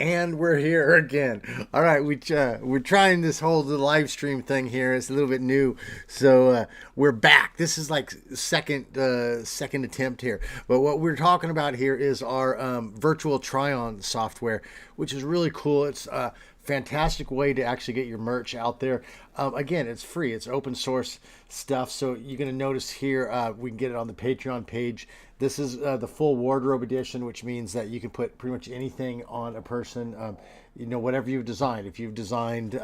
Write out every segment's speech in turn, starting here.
And we're here again. All right, we're trying this whole live stream thing here. It's a little bit new, so we're back. This is like second attempt here. But what we're talking about here is our virtual try-on software, which is really cool. It's a fantastic way to actually get your merch out there. Again, it's free. It's open source stuff. So you're going to notice here we can get it on the Patreon page. This is the full wardrobe edition, which means that you can put pretty much anything on a person. Whatever you've designed. If you've designed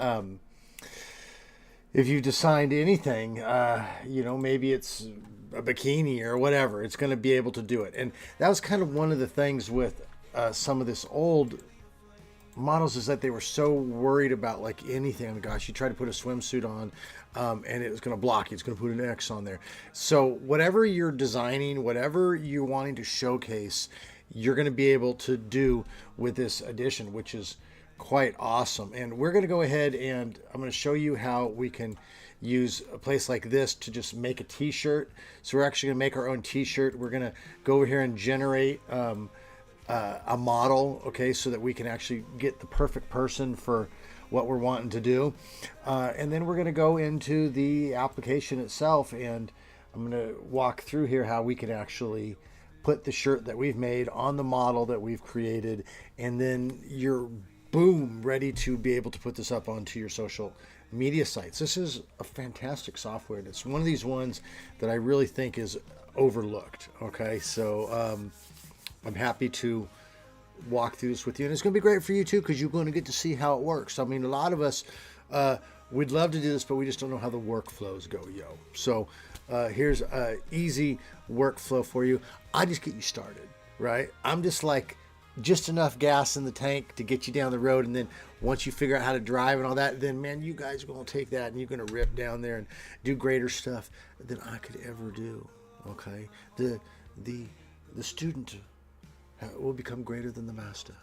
anything, maybe it's a bikini or whatever, it's going to be able to do it. And that was kind of one of the things with some of this old models, is that they were so worried about like anything. Oh my gosh, you try to put a swimsuit on and it was going to block you. It's going to put an X on there. So whatever you're designing, whatever you're wanting to showcase, you're going to be able to do with this edition, which is quite awesome. And we're going to go ahead and I'm going to show you how we can use a place like this to just make a t-shirt. So we're actually going to make our own t-shirt. We're going to go over here and generate a model, okay, so that we can actually get the perfect person for what we're wanting to do. And then we're going to go into the application itself, and I'm going to walk through here how we can actually put the shirt that we've made on the model that we've created, and then you're boom, ready to be able to put this up onto your social media sites. This is a fantastic software, and it's one of these ones that I really think is overlooked. Okay, so I'm happy to walk through this with you, and it's going to be great for you too, because you're going to get to see how it works. I mean, a lot of us we'd love to do this, but we just don't know how the workflows go, So here's an easy workflow for you. I just get you started, right? I'm just enough gas in the tank to get you down the road, and then once you figure out how to drive and all that, then man, you guys are going to take that and you're going to rip down there and do greater stuff than I could ever do. Okay, the student will become greater than the master.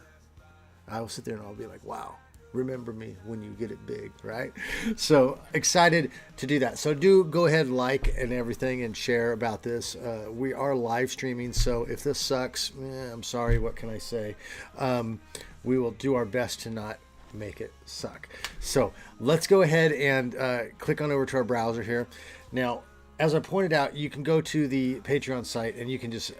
I will sit there and I'll be like, wow, remember me when you get it big, right? So excited to do that. So do go ahead, like and everything, and share about this. We are live streaming, so if this sucks, I'm sorry, what can I say? We will do our best to not make it suck. So let's go ahead and click on over to our browser here. Now, as I pointed out, you can go to the Patreon site and you can just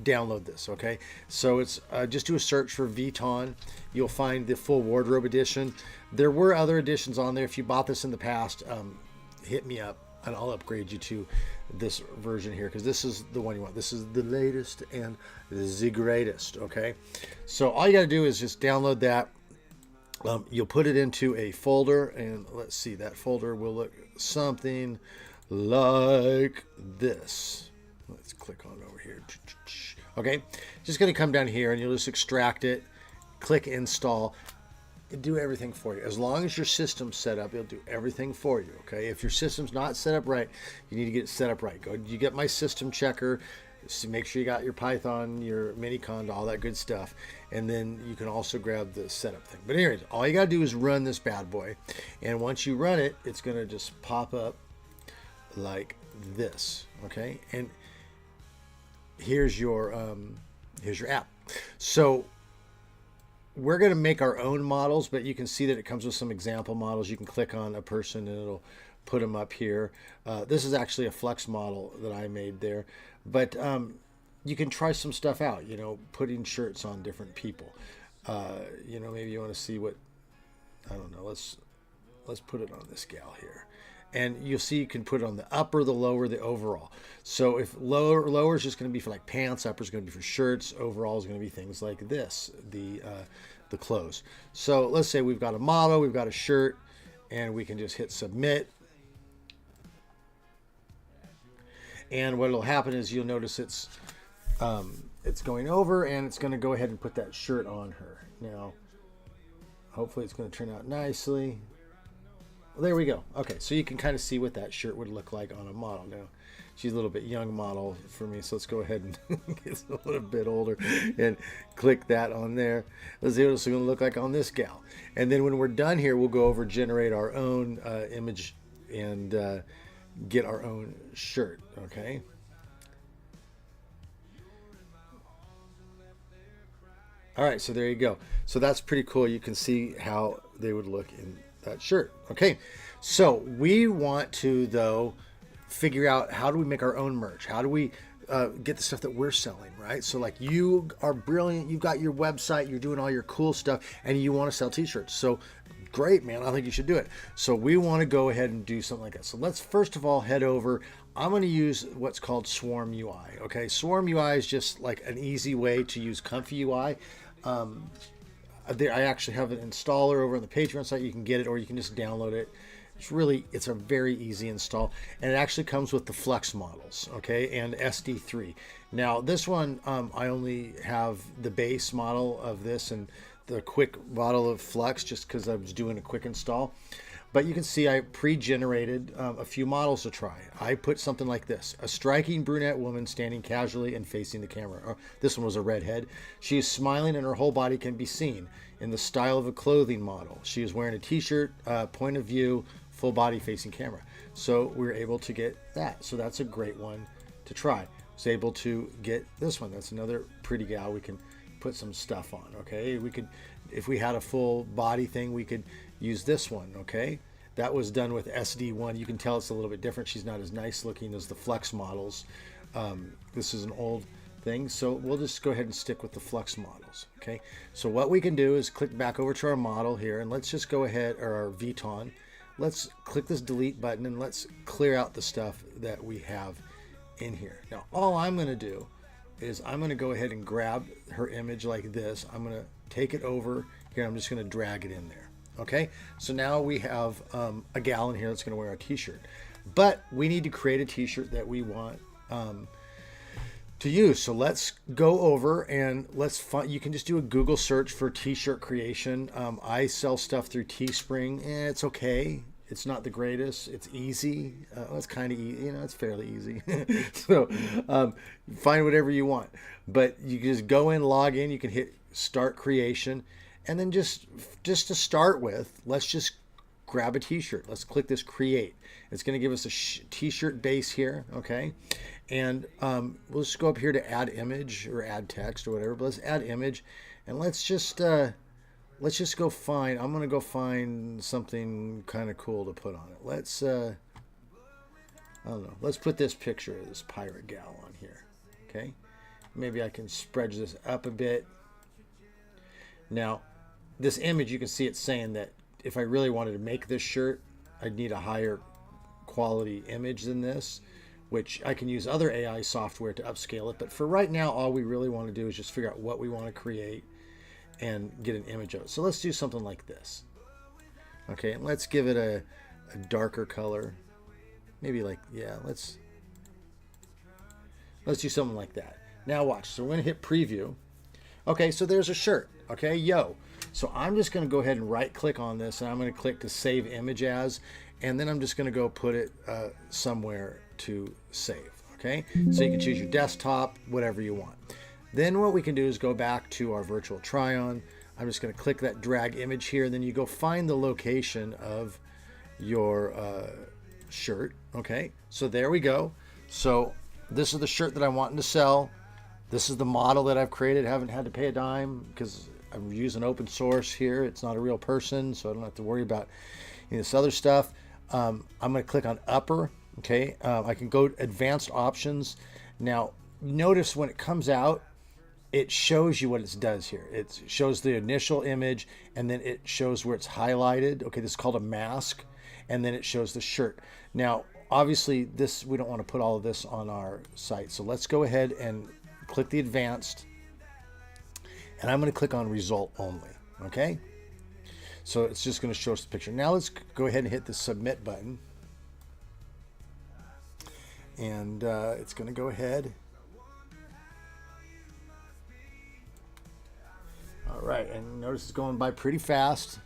download this. Okay, so it's just do a search for VTON. You'll find the full wardrobe edition. There were other editions on there. If you bought this in the past, hit me up and I'll upgrade you to this version here, because this is the one you want. This is the latest and the greatest. Okay, so all you got to do is just download that. You'll put it into a folder, and let's see, that folder will look something like this. Let's click on over here. Okay, just going to come down here and you'll just extract it, click install, and do everything for you. As long as your system's set up, it'll do everything for you. Okay, if your system's not set up right, you need to get it set up right. You get my system checker, so make sure you got your Python, your Minicon, all that good stuff, and then you can also grab the setup thing. But anyways, all you got to do is run this bad boy, and once you run it, it's going to just pop up like this. Okay, and here's your app. So we're going to make our own models, but you can see that it comes with some example models. You can click on a person and it'll put them up here. This is actually a flex model that I made there, but you can try some stuff out, putting shirts on different people. Maybe you want to see what, I don't know, let's put it on this gal here. And you'll see you can put it on the upper, the lower, the overall. So if lower is just going to be for like pants, upper is going to be for shirts, overall is going to be things like this, the clothes. So let's say we've got a model, we've got a shirt, and we can just hit submit. And what will happen is you'll notice it's going over, and it's going to go ahead and put that shirt on her. Now, hopefully it's going to turn out nicely. Well, there we go. Okay, so you can kind of see what that shirt would look like on a model. Now, she's a little bit young model for me, so let's go ahead and get a little bit older and click that on there. Let's see what it's going to look like on this gal. And then when we're done here, we'll go over, generate our own image, and get our own shirt. Okay. All right, so there you go. So that's pretty cool. You can see how they would look in that shirt. Okay, so we want to, though, figure out how do we make our own merch? How do we get the stuff that we're selling, right? So like you are brilliant. You've got your website. You're doing all your cool stuff and you want to sell t-shirts. So great, man. I think you should do it. So we want to go ahead and do something like that. So let's first of all head over. I'm going to use what's called Swarm UI. Okay, Swarm UI is just like an easy way to use Comfy UI. I actually have an installer over on the Patreon site. You can get it, or you can just download it. It's a very easy install, and it actually comes with the Flex models, okay, and SD3. Now this one, I only have the base model of this and the quick model of Flex, just because I was doing a quick install. But you can see I pre-generated a few models to try. I put something like this: a striking brunette woman standing casually and facing the camera. This one was a redhead. She is smiling and her whole body can be seen in the style of a clothing model. She is wearing a t-shirt, point of view, full body facing camera. So we were able to get that. So that's a great one to try. I was able to get this one. That's another pretty gal we can put some stuff on. Okay, we could, if we had a full body thing, we could use this one. Okay, that was done with SD1. You can tell it's a little bit different. She's not as nice looking as the Flex models. This is an old thing, so we'll just go ahead and stick with the Flex models. Okay, so what we can do is click back over to our model here, and let's just go ahead, or our VTON. Let's click this delete button and let's clear out the stuff that we have in here. Now all I'm going to do is I'm going to go ahead and grab her image like this. I'm going to take it over here. I'm just going to drag it in there. Okay, so now we have a gal in here that's going to wear a t-shirt, but we need to create a t-shirt that we want to use. So let's go over and let's find, you can just do a Google search for t-shirt creation. I sell stuff through Teespring. It's okay. It's not the greatest. It's easy. It's kind of easy, it's fairly easy. So find whatever you want, but you can just go in, log in, you can hit start creation. And then just to start with, let's just grab a t-shirt. Let's click this create. It's going to give us a t-shirt base here, okay? And we'll just go up here to add image or add text or whatever. But let's add image, and let's just go find. I'm going to go find something kind of cool to put on it. Let's I don't know. Let's put this picture of this pirate gal on here, okay? Maybe I can spread this up a bit. Now, this image, you can see it's saying that if I really wanted to make this shirt, I'd need a higher quality image than this, which I can use other AI software to upscale it. But for right now, all we really want to do is just figure out what we want to create and get an image of it. So let's do something like this. Okay, and let's give it a darker color. Maybe like, yeah, let's do something like that. Now watch. So we're going to hit preview. Okay, so there's a shirt. Okay, yo. So I'm just going to go ahead and right click on this, and I'm going to click to save image as, and then I'm just going to go put it somewhere to save. Okay, so you can choose your desktop, whatever you want. Then what we can do is go back to our virtual try-on. I'm just going to click that drag image here, and then you go find the location of your shirt. Okay, so there we go. So this is the shirt that I'm wanting to sell. This is the model that I've created. Haven't had to pay a dime because I'm using open source here. It's not a real person, so I don't have to worry about this other stuff. I'm going to click on upper. Okay, I can go advanced options. Now, notice when it comes out, it shows you what it does here. It shows the initial image, and then it shows where it's highlighted. Okay, this is called a mask, and then it shows the shirt. Now, obviously, this we don't want to put all of this on our site, so let's go ahead and click the advanced, and I'm going to click on result only. Okay, so it's just going to show us the picture. Now let's go ahead and hit the submit button, and it's going to go ahead. All right, and notice it's going by pretty fast,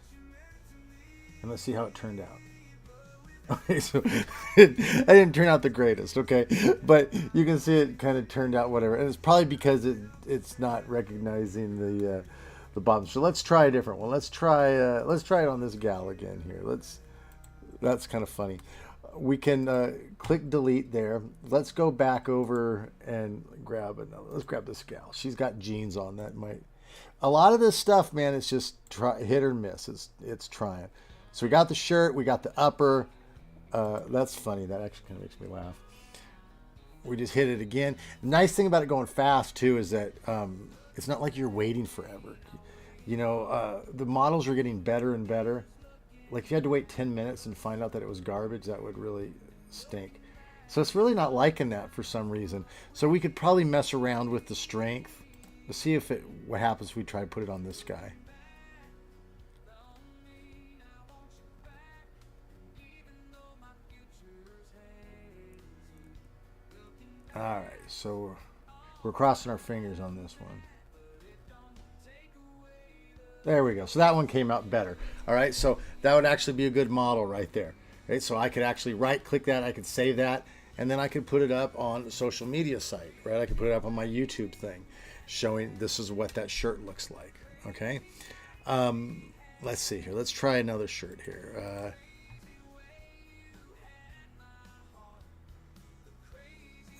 and let's see how it turned out. Okay, so I didn't turn out the greatest, okay, but you can see it kind of turned out whatever, and it's probably because it's not recognizing the bottom. So let's try a different one. Let's try it on this gal again here. That's kind of funny. We can click delete there. Let's go back over and grab another. Let's grab this gal. She's got jeans on. That might A lot of this stuff, man, it's just hit or miss. It's trying. So we got the shirt, we got the upper. That's funny. That actually kind of makes me laugh. We just hit it again. Nice thing about it going fast too is that it's not like you're waiting forever. You know, the models are getting better and better. Like if you had to wait 10 minutes and find out that it was garbage, that would really stink. So it's really not liking that for some reason. So we could probably mess around with the strength. Let's see what happens if we try to put it on this guy. All right, so we're crossing our fingers on this one. There we go. So that one came out better. All right, so that would actually be a good model right there. Okay, so I could actually right-click that, I could save that, and then I could put it up on the social media site, right? I could put it up on my YouTube thing, showing this is what that shirt looks like. Okay, let's see here. Let's try another shirt here.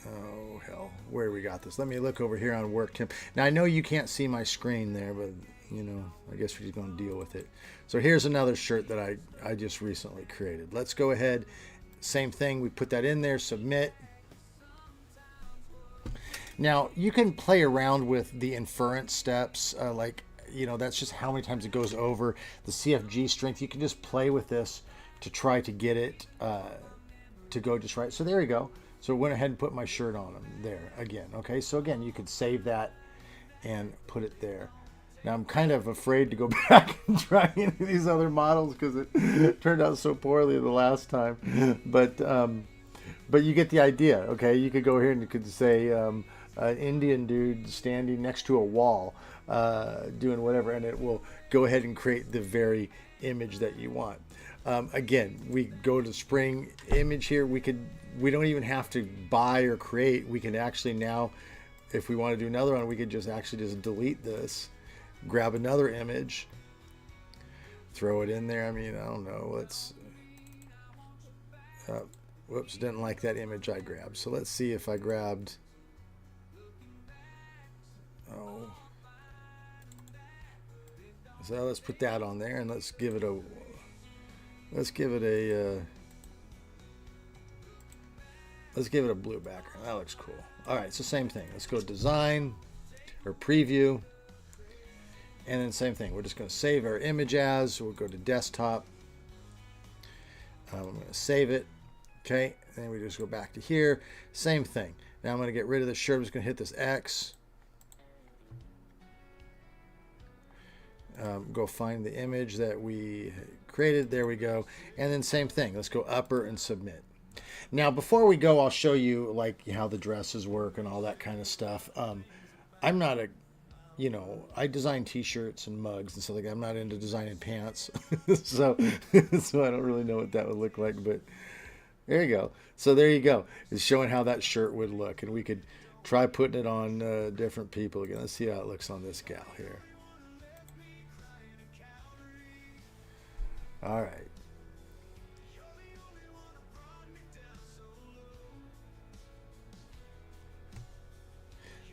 Oh hell, where we got this? Let me look over here on work, Tim. Now I know you can't see my screen there, but you know, I guess we're just going to deal with it. So here's another shirt that I just recently created. Let's go ahead. Same thing. We put that in there. Submit. Now you can play around with the inference steps, like you know, that's just how many times it goes over the CFG strength. You can just play with this to try to get it to go just right. So there you go. So I went ahead and put my shirt on them there again. Okay, so again, you could save that and put it there. Now I'm kind of afraid to go back and try any of these other models because it turned out so poorly the last time. But you get the idea. Okay, you could go here and you could say an Indian dude standing next to a wall doing whatever, and it will go ahead and create the very image that you want. Again, we go to spring image here. We don't even have to buy or create. We can actually now, if we want to do another one, we could just delete this, grab another image, throw it in there. I mean, I don't know. Let's, whoops, didn't like that image I grabbed. So let's see if I grabbed, so let's put that on there and let's give it a blue background. That looks cool. All right, so same thing. Let's go design or preview. And then same thing. We're just going to save our image as. We'll go to desktop. I'm going to save it. Okay. And then we just go back to here. Same thing. Now I'm going to get rid of the shirt. I'm just going to hit this X. Go find the image that we created. There we go. And then same thing. Let's go upper and submit. Now, before we go, I'll show you like how the dresses work and all that kind of stuff. I'm not a, you know, I design T-shirts and mugs and stuff like that. I'm not into designing pants, so I don't really know what that would look like. But there you go. So there you go. It's showing how that shirt would look, and we could try putting it on different people again. Let's see how it looks on this gal here. All right.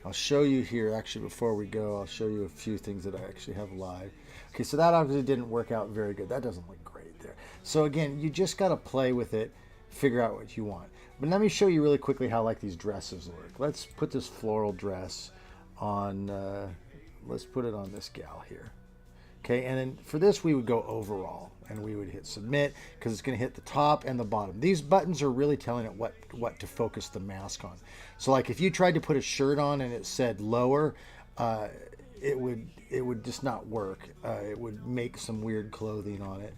I'll show you here, actually, before we go, I'll show you a few things that I actually have live. Okay, so that obviously didn't work out very good. That doesn't look great there. So again, you just got to play with it, figure out what you want. But let me show you really quickly how like these dresses work. Let's put this floral dress on, let's put it on this gal here. Okay, and then for this we would go overall and we would hit submit because it's going to hit the top and the bottom. These buttons are really telling it what to focus the mask on. So like if you tried to put a shirt on and it said lower, it would just not work. It would make some weird clothing on it.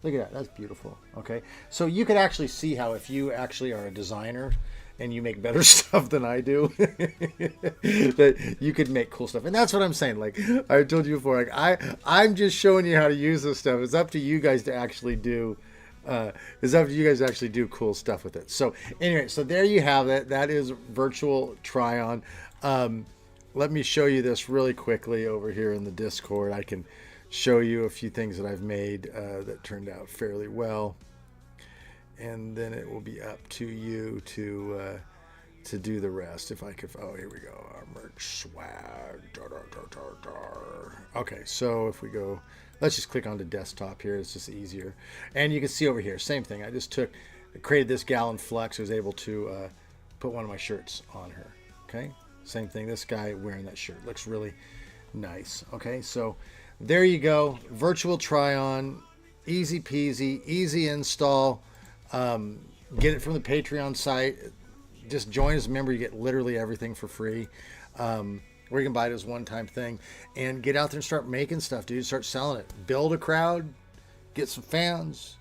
Look at that, that's beautiful. Okay, so you could actually see how if you actually are a designer and you make better stuff than I do, that you could make cool stuff. And that's what I'm saying. Like I told you before, like I'm just showing you how to use this stuff. It's up to you guys to actually do. It's up to you guys to actually do cool stuff with it. So anyway, so there you have it. That is virtual try-on. Let me show you this really quickly over here in the Discord. I can show you a few things that I've made that turned out fairly well. And then it will be up to you to to do the rest. If I could, oh, here we go. Our merch swag. Dar, dar, dar, dar, dar. Okay, so if we go, let's just click on the desktop here. It's just easier. And you can see over here, same thing. I just created this gal in Flex. I was able to put one of my shirts on her. Okay, same thing. This guy wearing that shirt looks really nice. Okay, so there you go. Virtual try-on, easy peasy, easy install. Get it from the Patreon site. Just join as a member. You get literally everything for free. Or you can buy it as a one-time thing. And get out there and start making stuff, dude. Start selling it. Build a crowd. Get some fans.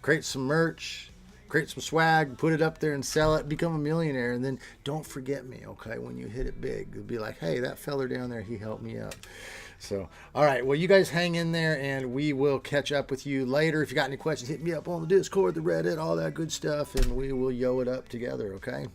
Create some merch. Create some swag. Put it up there and sell it. Become a millionaire. And then don't forget me, okay? When you hit it big, you'll be like, hey, that feller down there, he helped me out. So, all right. Well, you guys hang in there, and we will catch up with you later. If you got any questions, hit me up on the Discord, the Reddit, all that good stuff, and we will yo it up together, okay?